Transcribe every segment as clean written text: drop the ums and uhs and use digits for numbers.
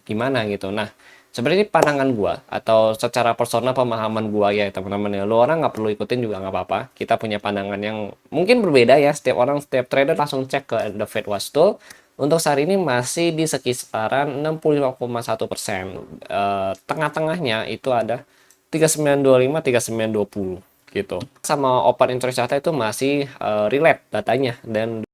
gimana gitu. Nah, sebenarnya pandangan gua atau secara personal pemahaman gua ya teman-teman ya. Lu orang nggak perlu ikutin juga nggak apa-apa. Kita punya pandangan yang mungkin berbeda ya. Setiap orang, setiap trader langsung cek ke The Fed Watch Tool. Untuk saat ini masih di sekitaran 65,1%. Tengah-tengahnya itu ada 3925, 3920 gitu. Sama open interest data itu masih relate datanya. Dan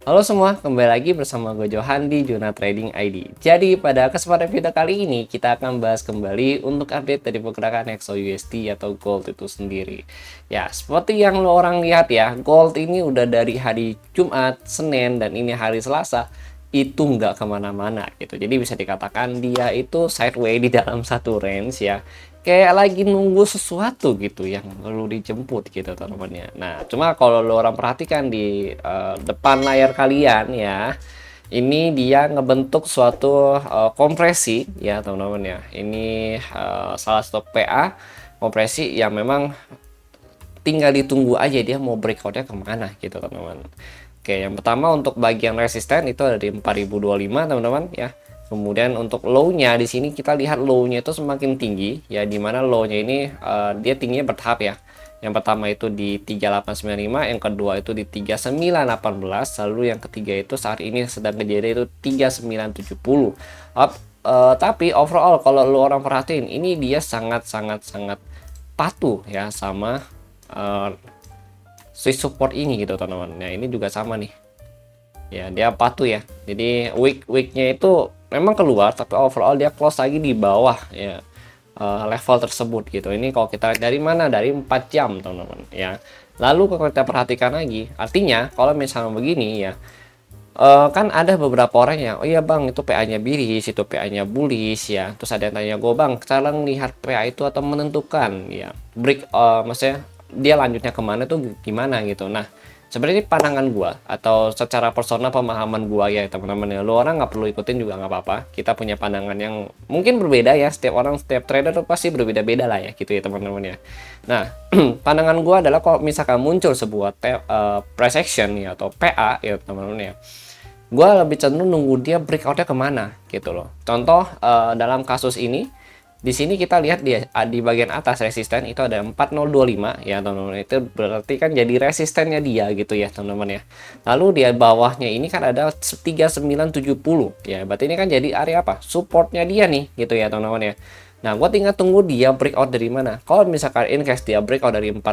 halo semua, kembali lagi bersama gue Johan di Juna Trading ID. Jadi pada kesempatan video kali ini kita akan bahas kembali untuk update dari pergerakan XAUSD atau gold itu sendiri. Ya, seperti yang lo orang lihat ya, gold ini udah dari hari Jumat, Senin, dan ini hari Selasa itu nggak kemana-mana gitu. Jadi bisa dikatakan dia itu sideways di dalam satu range ya, kayak lagi nunggu sesuatu gitu yang perlu dijemput gitu teman-teman ya. Nah, cuma kalau lo orang perhatikan di depan layar kalian ya, ini dia ngebentuk suatu kompresi ya teman-teman ya. Ini salah satu PA kompresi yang memang tinggal ditunggu aja dia mau breakoutnya kemana gitu teman-teman. Oke, yang pertama untuk bagian resisten itu ada di 4025 teman-teman ya. Kemudian untuk low-nya di sini kita lihat low-nya itu semakin tinggi ya, dimana low-nya ini dia tingginya bertahap ya. Yang pertama itu di 3895, yang kedua itu di 3918, lalu yang ketiga itu saat ini sedang kejadian itu 3970. Tapi overall kalau lo orang perhatiin ini dia sangat patuh ya sama switch support ini gitu teman-teman. Nah ini juga sama nih ya, dia patuh ya. Jadi weeknya itu memang keluar, tapi overall dia close lagi di bawah ya level tersebut gitu. Ini kalau kita lihat dari mana, dari 4 jam teman-teman ya. Lalu kalau kita perhatikan lagi, artinya kalau misalnya begini ya, kan ada beberapa orang yang, oh iya bang itu PA-nya biris, itu PA-nya bullish ya. Terus ada yang tanya gue, bang cara ngelihat PA itu atau menentukan ya break, maksudnya dia lanjutnya kemana tuh gimana gitu. Nah sebenarnya pandangan gua atau secara personal pemahaman gua ya teman-teman ya, lu orang nggak perlu ikutin juga nggak apa-apa. Kita punya pandangan yang mungkin berbeda ya, setiap orang, setiap trader tuh pasti berbeda-beda lah ya gitu ya teman-teman ya. Nah pandangan gua adalah kalau misalkan muncul sebuah price action ya atau PA ya teman-teman ya, gua lebih cenderung nunggu dia breakoutnya kemana gitu loh. Contoh dalam kasus ini, di sini kita lihat di bagian atas resisten itu ada 4025 ya teman-teman. Itu berarti kan jadi resistennya dia gitu ya teman-teman ya. Lalu di bawahnya ini kan ada 3970 ya. Berarti ini kan jadi area apa? Supportnya dia nih gitu ya teman-teman ya. Nah, gue tinggal tunggu dia breakout dari mana. Kalau misalkan in case dia breakout dari 4025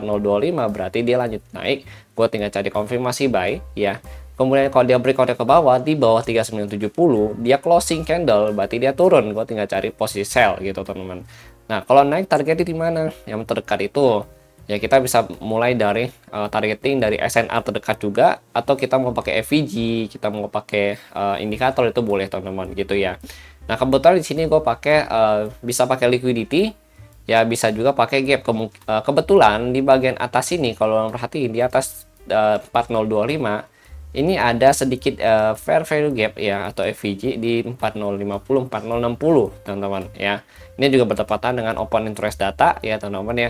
berarti dia lanjut naik. Gue tinggal cari konfirmasi buy ya. Kemudian kalau dia breakoutnya ke bawah, di bawah 3970, dia closing candle, berarti dia turun. Gue tinggal cari posisi sell gitu teman-teman. Nah kalau naik targetnya di mana? Yang terdekat itu ya kita bisa mulai dari targeting dari SNR terdekat juga, atau kita mau pakai FVG, kita mau pakai indikator itu boleh teman-teman gitu ya. Nah kebetulan di sini gue pakai bisa pakai liquidity. Ya bisa juga pakai gap. Kebetulan di bagian atas ini kalau perhatiin di atas 4025 ini ada sedikit fair value gap ya atau FVG di 4050 4060 teman-teman ya. Ini juga bertepatan dengan open interest data ya teman-teman ya.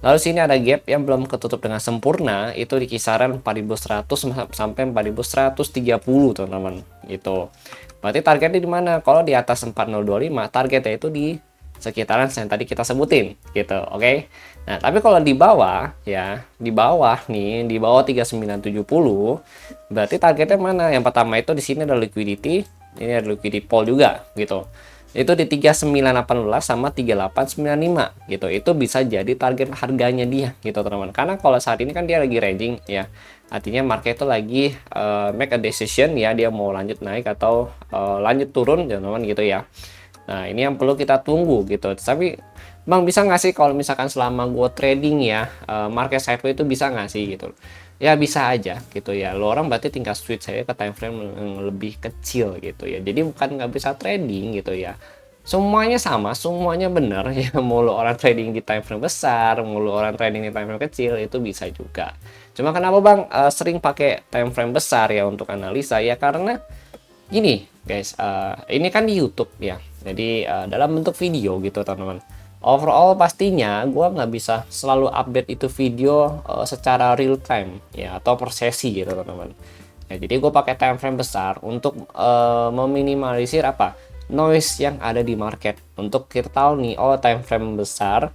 Lalu sini ada gap yang belum ketutup dengan sempurna, itu di kisaran 4100 sampai 4130 teman-teman gitu. Berarti targetnya di mana? Kalau di atas 4025 targetnya itu di sekitaran yang tadi kita sebutin gitu, oke? Nah, tapi kalau di bawah ya, di bawah nih, di bawah 3970 berarti targetnya mana? Yang pertama itu di sini ada liquidity, ini ada liquidity pool juga gitu. Itu di 3918 sama 3895 gitu. Itu bisa jadi target harganya dia gitu, teman-teman. Karena kalau saat ini kan dia lagi ranging ya. Artinya market itu lagi make a decision ya, dia mau lanjut naik atau lanjut turun, teman-teman gitu ya. Nah ini yang perlu kita tunggu gitu. Tapi bang bisa nggak sih kalau misalkan selama gue trading ya market sideways itu bisa nggak sih gitu? Ya bisa aja gitu ya. Lo orang berarti tinggal switch saya ke time frame yang lebih kecil gitu ya. Jadi bukan nggak bisa trading gitu ya. Semuanya sama, semuanya benar ya. Mau lo orang trading di time frame besar, mau lo orang trading di time frame kecil itu bisa juga. Cuma kenapa bang sering pakai time frame besar ya untuk analisa ya, karena gini guys, ini kan di YouTube ya. Jadi dalam bentuk video gitu teman-teman. overall pastinya gue nggak bisa selalu update itu video secara real time ya, atau per sesi gitu teman-teman. Ya, jadi gue pakai time frame besar untuk meminimalisir apa noise yang ada di market, untuk kita tahu nih, oh time frame besar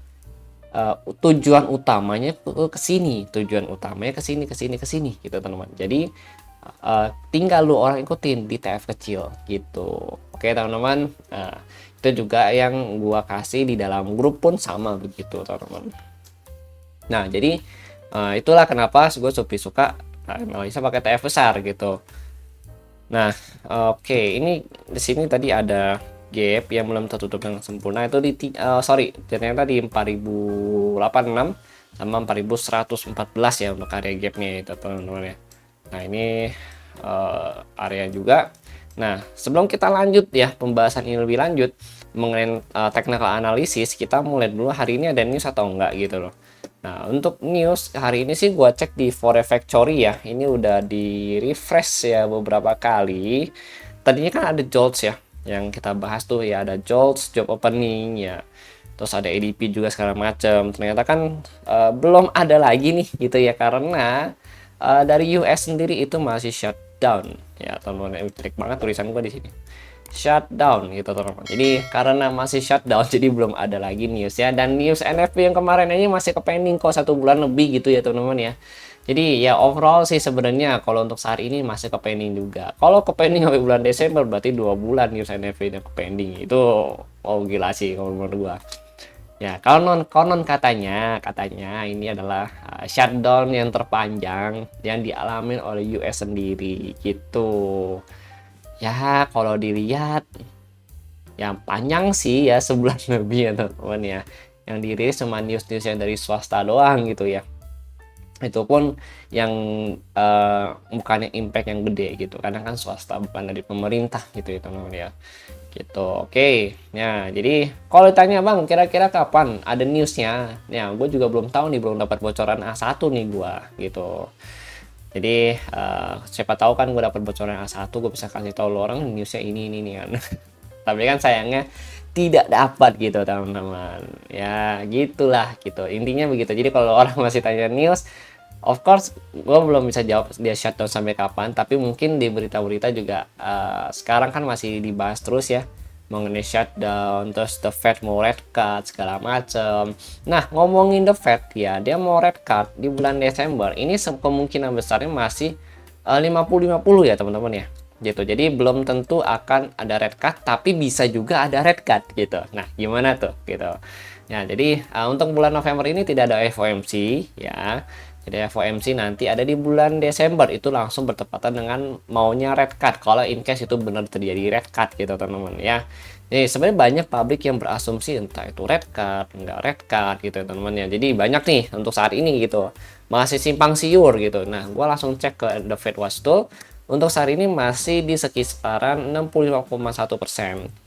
tujuan utamanya ke sini, tujuan utamanya ke sini, ke sini, ke sini gitu teman-teman. Jadi tinggal lu orang ikutin di TF kecil gitu. Oke teman-teman, nah itu juga yang gua kasih di dalam grup pun sama begitu teman-teman. Nah jadi itulah kenapa gue lebih suka analisa pakai TF besar gitu. Nah oke, ini di sini tadi ada gap yang belum tertutup dengan sempurna, itu di sorry, ternyata di 4086 sama 4114 ya untuk area gapnya itu teman-teman ya. Nah ini area juga. Nah sebelum kita lanjut ya pembahasan ini lebih lanjut mengenai technical analysis, kita mulai dulu hari ini ada news atau enggak gitu loh. Nah untuk news hari ini sih gua cek di Forex Factory ya, ini udah di refresh ya beberapa kali. Tadinya kan ada JOLTS ya yang kita bahas tuh ya, ada JOLTS, job opening ya, terus ada ADP juga segala macam. Ternyata kan belum ada lagi nih gitu ya, karena dari US sendiri itu masih shutdown ya teman-teman. Trik banget tulisan gua di sini, shutdown gitu teman-teman. Jadi karena masih shutdown jadi belum ada lagi news ya. Dan news NFP yang kemarin aja masih ke pending kok 1 bulan lebih gitu ya teman-teman ya. Jadi ya overall sih sebenarnya kalau untuk saat ini masih ke pending juga. Kalau ke pending sampai bulan Desember berarti 2 bulan news NFP yang ke pending. Itu oh gila sih kalau menurut gua. Ya, konon katanya ini adalah shutdown yang terpanjang yang dialami oleh US sendiri gitu. Ya, kalau dilihat yang panjang sih ya, sebulan lebih ya teman-teman ya. Yang dirilis cuma news-news yang dari swasta doang gitu ya. Itu pun yang bukannya impact yang gede gitu, karena kan swasta bukan dari pemerintah gitu ya teman-teman ya. Gitu. Oke. Nah, jadi kalau ditanya Bang, kira-kira kapan ada newsnya? Ya, gue juga belum tahu nih, belum dapat bocoran A1 nih gue gitu. Jadi siapa tahu kan gue dapat bocoran A1, gue bisa kasih tahu lo orang newsnya ini nih kan. Tapi kan sayangnya tidak dapat gitu teman-teman. Ya gitulah gitu. Intinya begitu. Jadi kalau orang masih tanya news, of course gue belum bisa jawab dia shutdown sampai kapan. Tapi mungkin di berita-berita juga sekarang kan masih dibahas terus ya mengenai shutdown, terus the Fed mau red cut segala macem. Nah ngomongin the Fed ya, dia mau red cut di bulan Desember. Ini kemungkinan besarnya masih 50-50 ya teman-teman ya gitu. Jadi belum tentu akan ada red cut, tapi bisa juga ada red cut gitu. Nah gimana tuh gitu ya. Jadi untuk bulan November ini tidak ada FOMC ya. Jadi FOMC nanti ada di bulan Desember, itu langsung bertepatan dengan maunya red cut kalau in case itu benar terjadi red cut gitu teman-teman ya. Jadi sebenarnya banyak publik yang berasumsi entah itu red cut, enggak red cut gitu teman-teman ya. Jadi banyak nih untuk saat ini gitu, masih simpang siur gitu. Nah gua langsung cek ke The Fed Watch Tool. Untuk saat ini masih di sekitaran 65,1%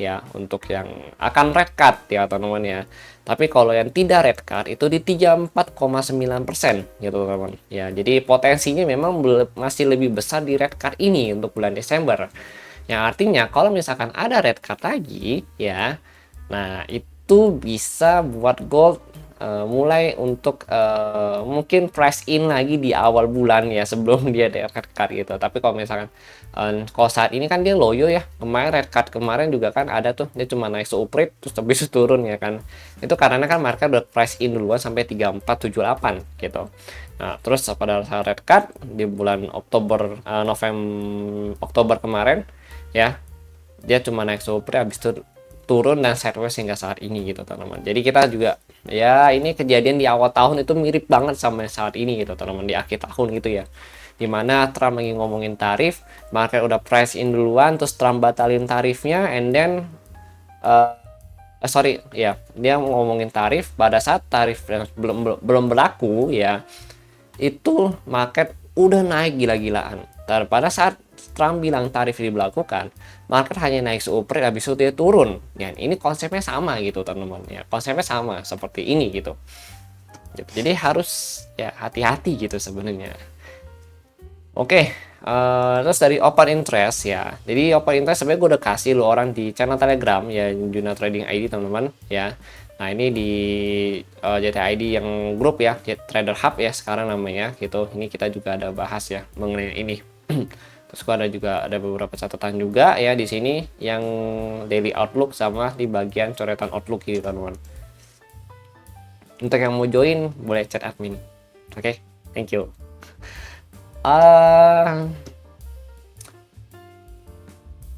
ya untuk yang akan red cut ya teman-teman ya. Tapi kalau yang tidak red cut itu di 34,9% gitu teman-teman. Ya, jadi potensinya memang masih lebih besar di red cut ini untuk bulan Desember. Yang artinya kalau misalkan ada red cut lagi ya, nah itu bisa buat gold mulai untuk mungkin price in lagi di awal bulan ya sebelum dia ada red cut gitu. Tapi kalau misalkan kalau saat ini kan dia loyo ya, kemarin red cut kemarin juga kan ada tuh, dia cuma naik seuprit terus habis itu turun ya kan. Itu karena kan market udah price in duluan sampai 3478 gitu. Nah terus pada saat red cut di bulan Oktober Oktober kemarin ya, dia cuma naik seuprit habis itu turun dan sideways hingga saat ini gitu teman-teman. Jadi kita juga ya ini kejadian di awal tahun itu mirip banget sama saat ini gitu teman-teman, di akhir tahun gitu ya, dimana Trump lagi ngomongin tarif, market udah price in duluan, terus Trump batalin tarifnya, and then sorry ya, dia ngomongin tarif pada saat tarif yang belum berlaku ya, itu market udah naik gila-gilaan. Pada saat Trump bilang tarif diberlakukan, market hanya naik seuprit, habis itu dia turun. Ya, ini konsepnya sama gitu teman-teman ya, konsepnya sama seperti ini gitu. Jadi harus ya hati-hati gitu sebenarnya. Oke, terus dari open interest ya. Jadi open interest sebenarnya gue udah kasih lo orang di channel Telegram ya, Juna Trading ID teman-teman ya. Nah, ini di JTID yang grup ya, Trader Hub ya sekarang namanya gitu. Ini kita juga ada bahas ya mengenai ini. Terus ada juga ada beberapa catatan juga ya di sini yang daily outlook sama di bagian coretan outlook gitu teman-teman. Untuk yang mau join boleh chat admin. Oke, thank you.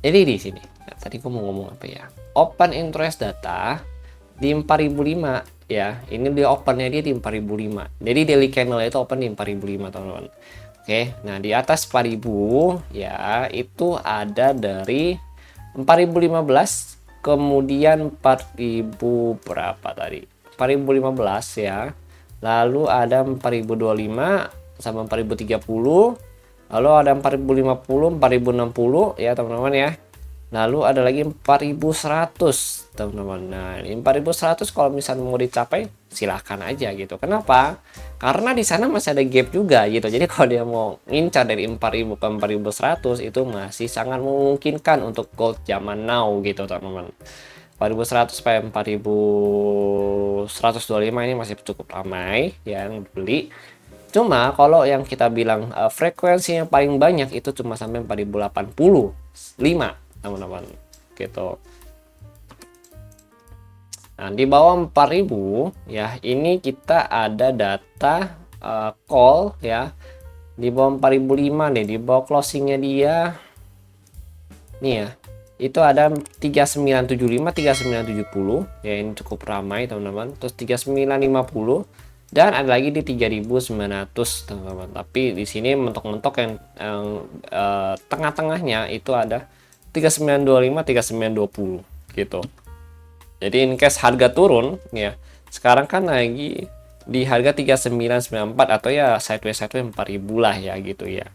Jadi di sini, nah, tadi aku mau ngomong apa ya? Open interest data di 4005 ya. Ini dia opennya dia di 4005. Jadi daily candle itu open di 4005 teman-teman. Oke, nah di atas 4000 ya itu ada dari 4015 kemudian 4000 berapa tadi? 4015 ya. Lalu ada 4025 sama 4030. Lalu ada 4050, 4060 ya teman-teman ya. Lalu ada lagi 4100 teman-teman. Nah, ini 4100 kalau misalnya mau dicapai silahkan aja gitu. Kenapa? Karena di sana masih ada gap juga gitu. Jadi kalau dia mau ngincar dari 4000 ke 4100 itu masih sangat memungkinkan untuk gold zaman now gitu teman-teman. 4100 sampai 4125 ini masih cukup ramai yang beli. Cuma kalau yang kita bilang frekuensi yang paling banyak itu cuma sampai 4085 teman-teman gitu. Nah, di bawah 4000 ya ini kita ada data call ya. Di bawah 4005 nih, di bawah closingnya dia nih ya. Itu ada 3975, 3970 ya, ini cukup ramai teman-teman. Terus 3950 dan ada lagi di 3900 teman-teman. Tapi di sini mentok-mentok yang tengah-tengahnya itu ada 3925, 3920 gitu. Jadi in case harga turun ya, sekarang kan lagi di harga 3994 atau ya sideways 4000 lah ya gitu ya.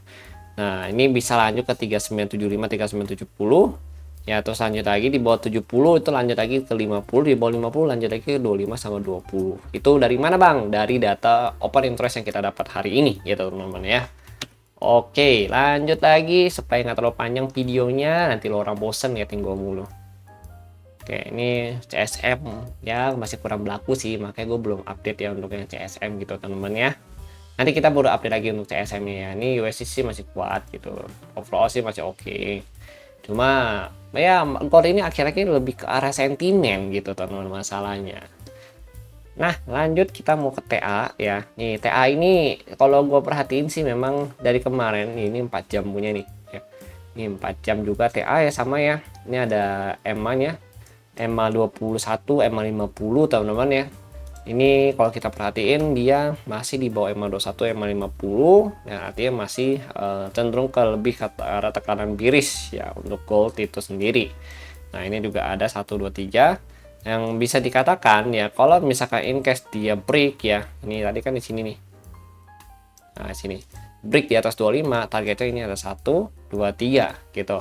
Nah, ini bisa lanjut ke 3975, 3970 ya, terus lanjut lagi di bawah 70 itu lanjut lagi ke 50, di bawah 50 lanjut lagi ke 25 sama 20. Itu dari mana Bang? Dari data open interest yang kita dapat hari ini gitu teman-teman ya. Oke, lanjut lagi supaya nggak terlalu panjang videonya, nanti lo orang bosen ya tinggal mulu. Oke, ini CSM ya masih kurang berlaku sih, makanya gue belum update ya untuk yang CSM gitu teman-teman ya. Nanti kita baru update lagi untuk CSM nya ya. Ini USDC masih kuat gitu, overall sih masih oke. Cuma ya gold ini akhir-akhir lebih ke arah sentimen gitu teman-teman masalahnya. Nah, lanjut kita mau ke TA ya. Nih, TA ini kalau gue perhatiin sih memang dari kemarin ini 4 jam punya nih ya. Ini 4 jam juga TA ya sama ya. Ini ada EMA-nya. EMA 21, EMA 50 teman-teman ya. Ini kalau kita perhatiin dia masih di bawah EMA 21, EMA 50 ya, artinya masih cenderung ke lebih ke arah tekanan bearish ya untuk gold itu sendiri. Nah, ini juga ada 1 2 3 yang bisa dikatakan ya kalau misalkan in case dia break ya. Ini tadi kan di sini nih. Nah, sini. Break di atas 25, targetnya ini ada 1 2 3 gitu.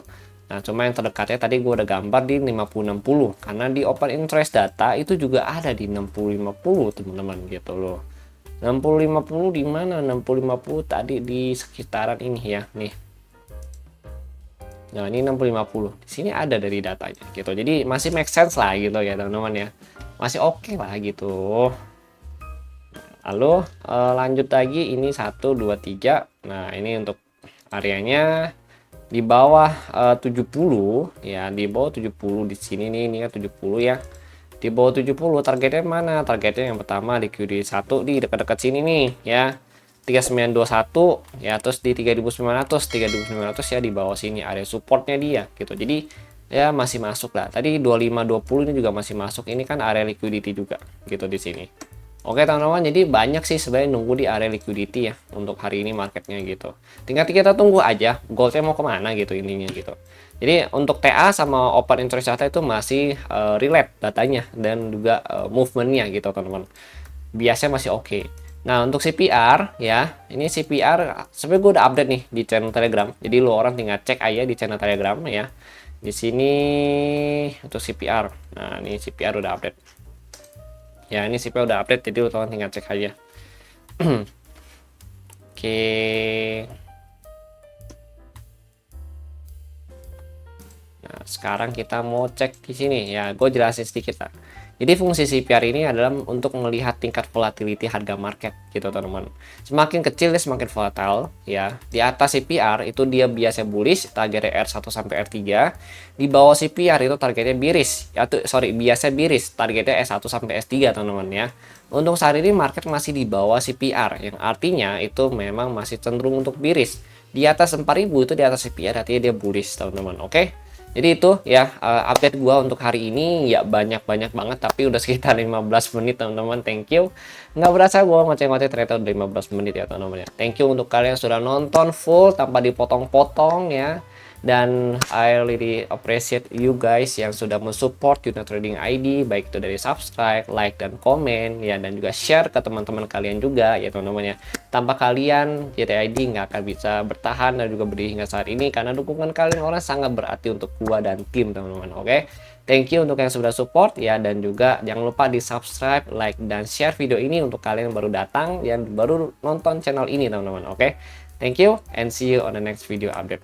Nah, cuma yang terdekatnya tadi gue udah gambar di 50-60 karena di open interest data itu juga ada di 60-50 teman-teman gitu loh. 60-50 di mana? 60-50 tadi di sekitaran ini ya, nih. Nah, ini 60-50. Di sini ada dari datanya gitu. Jadi masih make sense lah gitu ya, teman-teman ya. Masih oke lah gitu. Lalu lanjut lagi ini 1 2 3. Nah, ini untuk areanya di bawah 70 ya, di bawah 70 di sini nih, ini kan 70 ya. Di bawah 70 targetnya mana? Targetnya yang pertama di QD1 di dekat-dekat sini nih ya. 3921 ya, terus di 3900 ya di bawah sini area supportnya dia gitu. Jadi ya masih masuk lah. Tadi 2520 ini juga masih masuk. Ini kan area liquidity juga gitu di sini. Oke teman-teman, jadi banyak sih sebenarnya nunggu di area liquidity ya untuk hari ini marketnya gitu. Tinggal kita tunggu aja goldnya mau kemana gitu intinya gitu. Jadi untuk TA sama open interest data itu masih relate datanya dan juga movementnya gitu teman-teman. Biasanya masih oke. Nah untuk CPR ya, ini CPR sebenarnya gue udah update nih di channel Telegram. Jadi lo orang tinggal cek aja di channel Telegram ya. Di sini untuk CPR. Nah ini CPR udah update. Ya ini CPR udah update, jadi teman tinggal cek aja. Oke. Nah sekarang kita mau cek di sini ya, gue jelasin sedikit lah. Jadi fungsi CPR ini adalah untuk melihat tingkat volatility harga market gitu teman-teman. Semakin kecil dia semakin volatile ya. Di atas CPR itu dia biasa bullish, targetnya R1 sampai R3. Di bawah CPR itu targetnya bearish. Biasa bearish, targetnya S1 sampai S3 teman-teman ya. Untuk saat ini market masih di bawah CPR, yang artinya itu memang masih cenderung untuk bearish. Di atas 4000 itu di atas CPR, artinya dia bullish teman-teman. Oke. Jadi itu ya update gua untuk hari ini, ya banyak-banyak banget tapi udah sekitar 15 menit teman-teman. Thank you. Nggak berasa gua ngoceh-ngoceh ternyata udah 15 menit ya teman-teman ya. Thank you untuk kalian yang sudah nonton full tanpa dipotong-potong ya. Dan I really appreciate you guys yang sudah mensupport Yuna Trading ID, baik itu dari subscribe, like, dan komen ya, dan juga share ke teman-teman kalian juga ya teman-teman ya. Tanpa kalian YTID nggak akan bisa bertahan dan juga berdiri hingga saat ini, karena dukungan kalian orang sangat berarti untuk gua dan tim teman-teman. Oke, thank you untuk yang sudah support ya, dan juga jangan lupa di subscribe, like, dan share video ini untuk kalian yang baru datang yang baru nonton channel ini teman-teman. Oke, thank you and see you on the next video update.